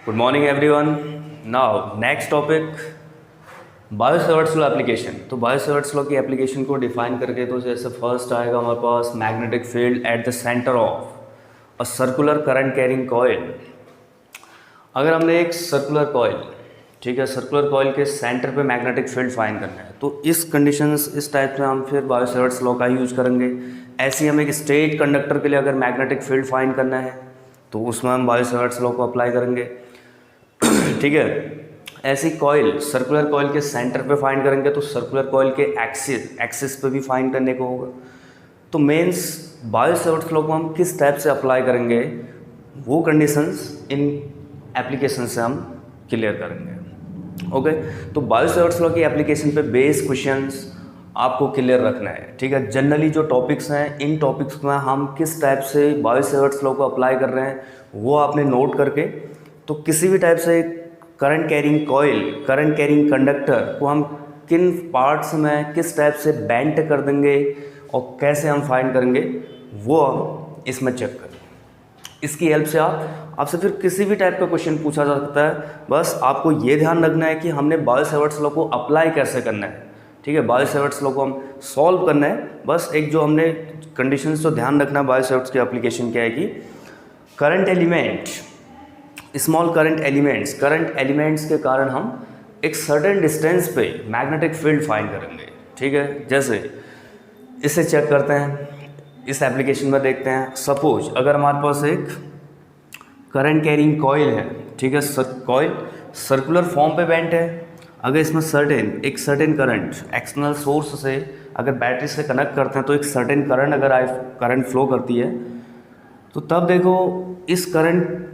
Good morning everyone. Now next topic Biot Savart's law application. तो Biot Savart's law की application को define करके तो जैसे फर्स्ट आएगा हमारे पास magnetic field at the centre of a circular current carrying coil. अगर हमने एक सर्कुलर कॉइल, ठीक है, सर्कुलर कॉइल के सेंटर पे मैग्नेटिक फील्ड फाइंड करना है तो इस कंडीशंस इस टाइप में हम फिर बायो-सेवर्ट्स लॉ का यूज करेंगे। ऐसे ही हमें एक स्ट्रेट कंडक्टर के लिए अगर मैग्नेटिक फील्ड फाइंड करना है तो उसमें हम बायो-सेवर्ट्स लॉ को अप्लाई करेंगे। ठीक है, ऐसी कॉइल सर्कुलर कॉइल के सेंटर पे फाइंड करेंगे तो सर्कुलर कॉइल के एक्सिस पे भी फाइंड करने को होगा। तो मेंस बायो-सेवर्ट्स लॉ को हम किस टाइप से अप्लाई करेंगे वो कंडीशंस इन एप्लीकेशन से हम क्लियर करेंगे। ओके, तो बायो-सेवर्ट्स लॉ की एप्लीकेशन पे बेस क्वेश्चंस आपको क्लियर रखना है। ठीक है, जनरली जो टॉपिक्स हैं इन टॉपिक्स में हम किस टाइप से बायो-सेवर्ट्स लॉ को अप्लाई कर रहे हैं वो आपने नोट करके, तो किसी भी टाइप से current carrying coil, current carrying conductor को हम किन पार्ट्स में किस टाइप से बेंड कर देंगे और कैसे हम फाइंड करेंगे वो हम इसमें चेक करेंगे। इसकी हेल्प से आपसे फिर किसी भी टाइप का क्वेश्चन पूछा जा सकता है। बस आपको ये ध्यान रखना है कि हमने बायो-सेवर्ट्स लॉ को अप्लाई कैसे करना है। ठीक है, बायो-सेवर्ट्स लॉ को हम सॉल्व करना है। बस एक जो हमने कंडीशंस तो ध्यान रखना है बायो-सेवर्ट्स की एप्लीकेशन क्या है कि current element, small current elements के कारण हम एक सर्टेन डिस्टेंस पे मैग्नेटिक फील्ड फाइंड करेंगे। ठीक है, जैसे इसे चेक करते हैं, इस एप्लीकेशन में देखते हैं। सपोज अगर हमारे पास एक करंट कैरिंग कॉइल है, ठीक है, कॉइल सर्कुलर फॉर्म पे बेंट है। अगर इसमें एक सर्टेन करंट एक्सटर्नल सोर्स से अगर बैटरी से कनेक्ट करते हैं तो एक सर्टेन करंट फ्लो करती है। तो तब देखो इस करंट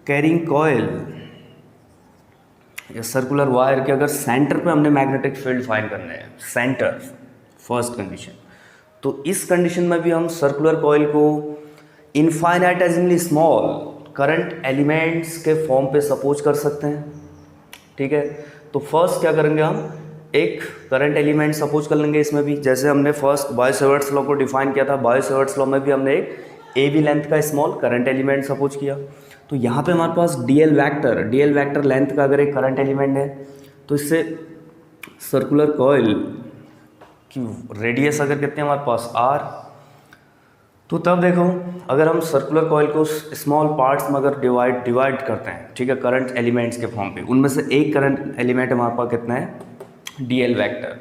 कैरिंग कॉइल या सर्कुलर वायर के अगर सेंटर पे हमने मैग्नेटिक फील्ड फाइंड करना है, सेंटर फर्स्ट कंडीशन, तो इस कंडीशन में भी हम सर्कुलर कॉइल को इनफाइनाइटेसिमली स्मॉल करंट एलिमेंट्स के फॉर्म पे सपोज कर सकते हैं। ठीक है, तो फर्स्ट क्या करेंगे, हम एक करंट एलिमेंट सपोज कर लेंगे इसमें भी। जैसे हमने फर्स्ट बायो-सेवर्ट्स लॉ को डिफाइन किया था, बायो-सेवर्ट्स लॉ में भी हमने एक AB लेंथ का स्मॉल करंट एलिमेंट सपोज किया। तो यहाँ पे हमारे पास DL वेक्टर लेंथ का अगर एक करंट एलिमेंट है तो इससे सर्कुलर कॉइल की रेडियस अगर कितने हमारे पास R, तो तब देखो अगर हम सर्कुलर कॉइल को स्मॉल पार्ट्स में अगर डिवाइड करते हैं, ठीक है, करंट एलिमेंट्स के फॉर्म पे, उनमें से एक करंट एलिमेंट हमारे पास कितना है, DL वेक्टर।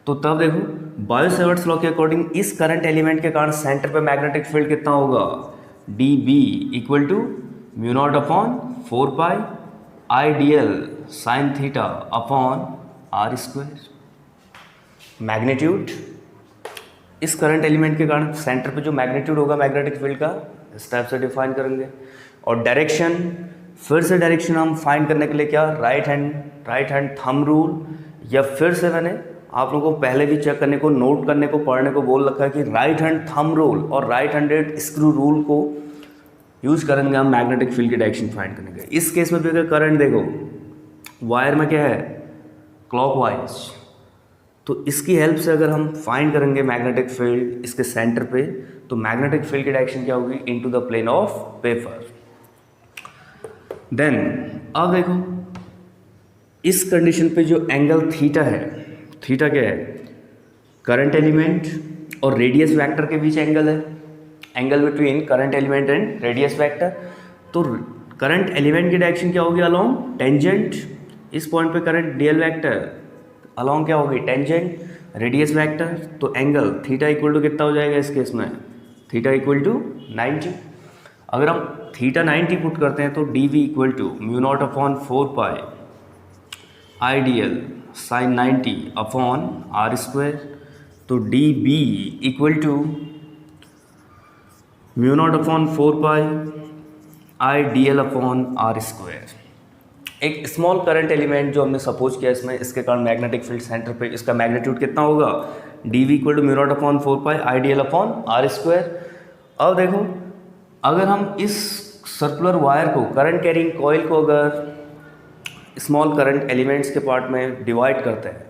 तो तब देखो बायो-सेवर्ट्स लॉ के अकॉर्डिंग इस करंट एलिमेंट के कारण सेंटर पे मैग्नेटिक फील्ड कितना होगा, DB equal to mu naught upon 4 pi IDL sine theta upon R square. Magnitude इस करंट एलिमेंट के कारण सेंटर पे जो मैग्नीट्यूड होगा मैग्नेटिक फील्ड का इस टाइप से डिफाइन करेंगे। और डायरेक्शन, फिर से डायरेक्शन हम फाइंड करने के लिए क्या, राइट हैंड थंब रूल, या फिर से मैंने आप लोगों को पहले भी चेक करने को, नोट करने को, पढ़ने को बोल रखा है कि राइट हैंड थंब रूल और राइट हैंडेड स्क्रू रूल को यूज करेंगे हम मैग्नेटिक फील्ड की डायरेक्शन फाइंड करने के। इस केस में भी अगर करंट देखो वायर में क्या है, क्लॉकवाइज, तो इसकी हेल्प से अगर हम फाइंड करेंगे मैग्नेटिक फील्ड इसके सेंटर पे, तो मैग्नेटिक फील्ड की डायरेक्शन क्या होगी, into the plane of paper. Then अब देखो इस कंडीशन पे जो एंगल थीटा है, थीटा क्या है, करंट एलिमेंट और रेडियस वेक्टर के बीच एंगल है, angle between current element and radius vector. तो करंट एलिमेंट की डायरेक्शन क्या होगी, अलोंग टेंजेंट। इस पॉइंट पे करंट DL वेक्टर अलोंग क्या होगी, टेंजेंट रेडियस वेक्टर। तो एंगल थीटा इक्वल टू कितना हो जाएगा इस केस में, थीटा इक्वल टू 90। अगर हम थीटा 90 पुट करते हैं तो DV equal to mu naught upon 4 pi IDL sine 90 upon R square. तो DB equal to mu naught upon 4 pi IDL upon R square. एक स्मॉल करंट एलिमेंट जो हमने suppose किया इसमें, इसके कारण मैग्नेटिक फील्ड सेंटर पे इसका मैग्नीट्यूड कितना होगा, DV equal to mu naught upon 4 pi IDL upon R square. अब देखो अगर हम इस सर्कुलर वायर को, करंट कैरिंग कॉइल को अगर स्मॉल करंट एलिमेंट्स के पार्ट में डिवाइड करते हैं,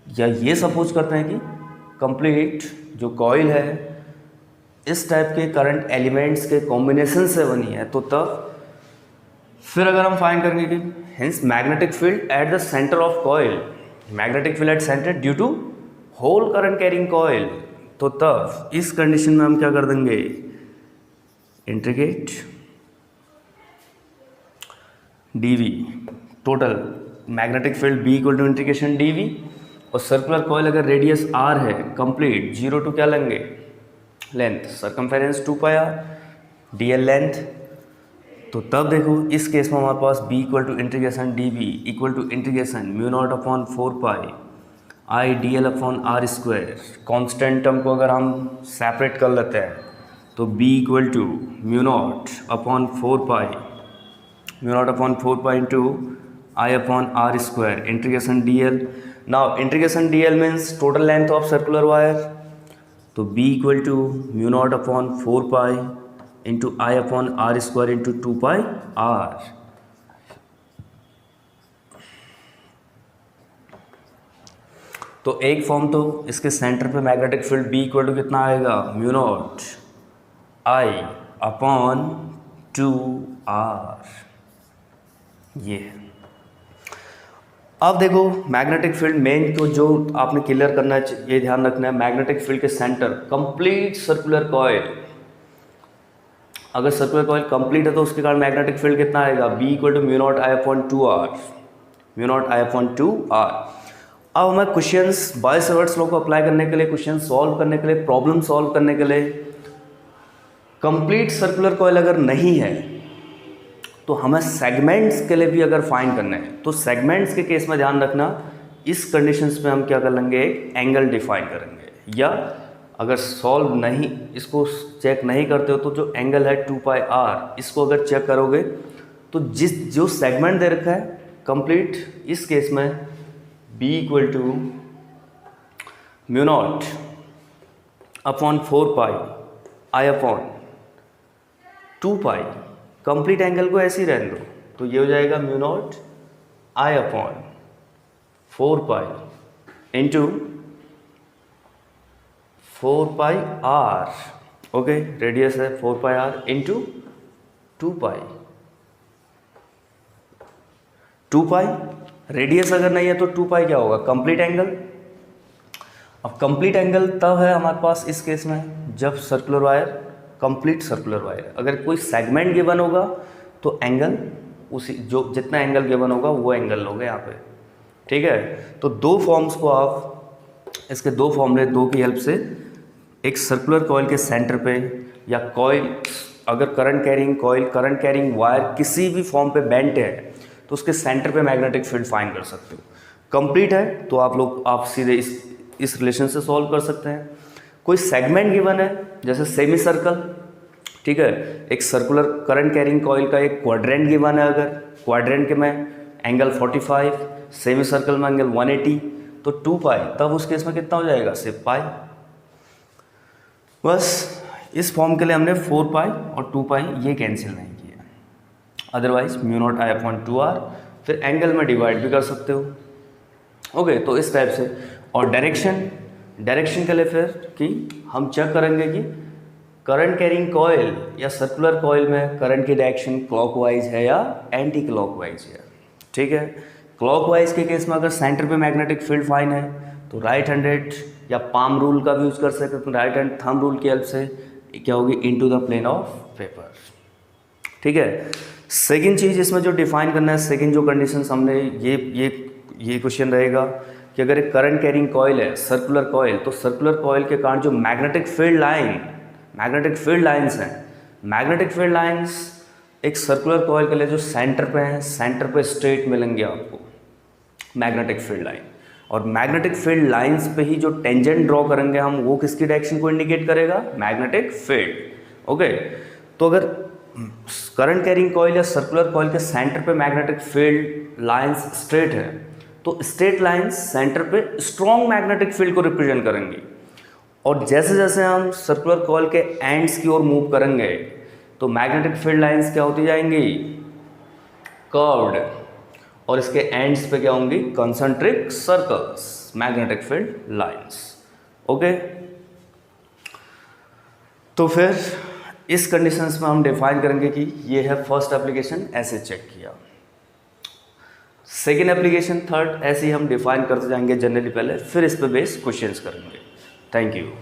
या ये सपोज करते हैं कि कंप्लीट जो कॉइल है इस टाइप के करंट एलिमेंट्स के कॉम्बिनेशन से बनी है, तो तब फिर अगर हम फाइंड करेंगे कि hence magnetic field at the centre of coil, magnetic field at centre due to whole current carrying coil, तो तब इस कंडीशन में हम क्या कर देंगे, integrate dv total magnetic field B equal to integration dv, और सर्कुलर कॉइल अगर रेडियस r है कंप्लीट 0 टू क्या लेंगे, length circumference 2πr dl length. तो तब देखो इस केस में हमारे पास B equal to integration dv equal to integration mu naught upon 4π I dl upon r square. Constant term को अगर हम सेपरेट कर लेते हैं तो B equal to mu naught upon 4π into I upon r square integration dl। Now integration dl means total length of circular wire, तो B equal to mu naught upon 4π into I upon r square into 2πr। तो एक form तो इसके centre पे magnetic field B equal to कितना आएगा, mu naught I upon 2r, ये है। अब देखो मैग्नेटिक फील्ड मेन तो जो आपने क्लियर करना है, ये ध्यान रखना है, मैग्नेटिक फील्ड के सेंटर कंप्लीट सर्कुलर कॉइल, अगर सर्कुलर कॉइल कंप्लीट है तो उसके कारण मैग्नेटिक फील्ड कितना आएगा, B equal to mu naught I upon 2r, mu naught I upon 2r। अब हमें क्वेश्चंस बाय सेवर्ट्स लॉ को अप्लाई करने के लिए, क्वेश्चन सॉल्व करने के लिए, प्रॉब्लम सॉल्व करने के लिए, कंप्लीट सर्कुलर कॉइल अगर नहीं है तो हमें सेगमेंट्स के लिए भी अगर फाइंड करना है, तो सेगमेंट्स के केस में ध्यान रखना, इस कंडीशंस में हम क्या कर लेंगे, एक एंगल डिफाइन करेंगे, या अगर सॉल्व नहीं, इसको चेक नहीं करते हो तो जो एंगल है 2πr, इसको अगर चेक करोगे तो जो सेगमेंट दे रखा है कंप्लीट, इस केस में B equal to mu naught upon 4π I upon 2π, complete angle को ऐसे ही रहने दो, तो ये हो जाएगा mu naught I upon 4π into 4πr, okay, radius है 4πr इंटू 2π, 2π रेडियस अगर नहीं है तो 2π क्या होगा, कंप्लीट एंगल। अब कंप्लीट एंगल तब है हमारे पास इस केस में जब circular wire, complete circular wire, अगर कोई सेगमेंट गिवन होगा तो एंगल उसी, जो जितना एंगल गिवन होगा वो एंगल लोगे यहाँ पे, ठीक है। तो दो फॉर्म्स को आप, इसके दो फॉर्मूले, दो की हेल्प से एक सर्कुलर कॉइल के सेंटर पे, या कॉइल अगर current carrying coil, current carrying wire किसी भी फॉर्म पे बेंट है तो उसके सेंटर पे मैग्नेटिक फील्ड फाइंड कर सकते हो। कंप्लीट है तो आप सीधे इस रिलेशन से सॉल्व कर सकते हैं। कोई सेगमेंट गिवन है जैसे सेमी सर्कल, ठीक है, एक सर्कुलर करंट कैरिंग कॉइल का एक क्वाड्रेंट गिवन है, अगर क्वाड्रेंट के में एंगल 45, सेमी सर्कल में एंगल 180, तो 2π, तब उस केस में कितना हो जाएगा, सिर्फ पाई। बस इस फॉर्म के लिए हमने 4π और 2π ये कैंसिल नहीं किया, otherwise mu naught I upon 2r, फिर एंगल में डिवाइड भी कर सकते हो, ओके। तो इस टाइप से, और डायरेक्शन के लिए फिर कि हम चेक करेंगे कि करंट कैरिंग कॉइल या सर्कुलर कॉइल में करंट की डायरेक्शन क्लॉकवाइज है या एंटी क्लॉकवाइज है, ठीक है। क्लॉकवाइज के केस में अगर सेंटर पे मैग्नेटिक फील्ड फाइन है तो राइट हैंडेड या पाम रूल का भी यूज कर सकते हैं, तो राइट हैंड थंब रूल की हेल्प से क्या होगी, into the plane of paper, ठीक है। सेकंड चीज़ इसमें जो डिफाइन करना है, सेकंड जो कंडीशंस हमने, ये क्वेश्चन रहेगा कि अगर एक करंट कैरिंग कॉइल है, सर्कुलर कॉइल, तो सर्कुलर कॉइल के कारण जो मैग्नेटिक फील्ड लाइंस हैं, मैग्नेटिक फील्ड लाइंस एक सर्कुलर कॉइल के लिए जो सेंटर पे हैं, सेंटर पे स्ट्रेट मिलेंगे आपको मैग्नेटिक फील्ड लाइन, और मैग्नेटिक फील्ड लाइंस पे ही जो टेंजेंट ड्रॉ करेंगे हम, वो किसकी डायरेक्शन को इंडिकेट करेगा, मैग्नेटिक फील्ड, ओके। तो अगर करंट कैरिंग कॉइल या सर्कुलर कॉइल के सेंटर पे मैग्नेटिक फील्ड लाइंस स्ट्रेट है, तो स्ट्रेट लाइंस सेंटर पे स्ट्रॉन्ग मैग्नेटिक फील्ड को रिप्रेजेंट करेंगी, और जैसे जैसे हम सर्कुलर कॉइल के एंड्स की ओर मूव करेंगे तो मैग्नेटिक फील्ड लाइंस क्या होती जाएंगी, कर्व्ड, और इसके एंड्स पे क्या होंगी, concentric circles, magnetic field lines, okay. तो फिर इस कंडीशंस में हम डिफाइन करेंगे कि ये है फर्स्ट एप्लीकेशन, ऐसे चेक किया। सेकेंड एप्लीकेशन, थर्ड, ऐसे ही हम डिफाइन करते जाएंगे जनरली पहले, फिर इस पे बेस क्वेश्चंस करेंगे। Thank you.